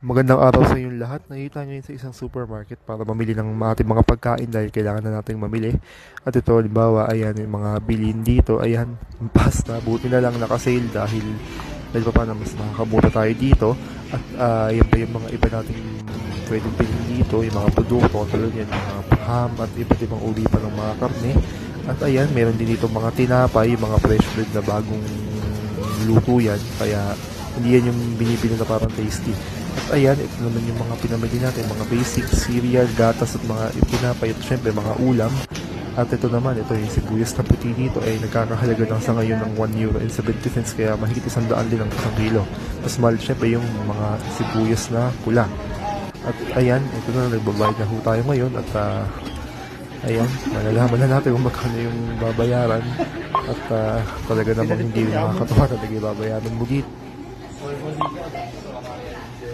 Magandang araw sa inyong lahat. Nakita ngayon sa isang supermarket para mamili ng ating mga pagkain dahil kailangan na nating mamili. At ito, halimbawa, ayan, yung mga bilhin dito. Ayan, ang pasta. Buti na lang naka-sale dahil pa paano mas makakabuta tayo dito. At yan pa yung mga iba nating pwedeng bilhin dito. Yung mga produkto, katulad yan, mga ham at iba't ibang uri pa ng mga karne. At ayan, meron din dito mga tinapay, mga fresh bread na bagong luto yan. Kaya hindi yan yung binibili na parang tasty. At ayan, ito naman yung mga pinamili natin, mga basic cereal, gatas at mga tinapay at syempre mga ulam. At ito naman, ito yung sibuyas na puti dito ay nagkakahalaga lang sa ngayon ng €1.70 kaya mahigit 100 din ang isang kilo. Mas mahal syempre yung mga sibuyas na pula. At ayan, ito na, nagbabayad na ho tayo ngayon at ayan, malalaman na natin kung magkano yung babayaran. At talaga namang hindi nakakatawa na nagbabayaran mo dito.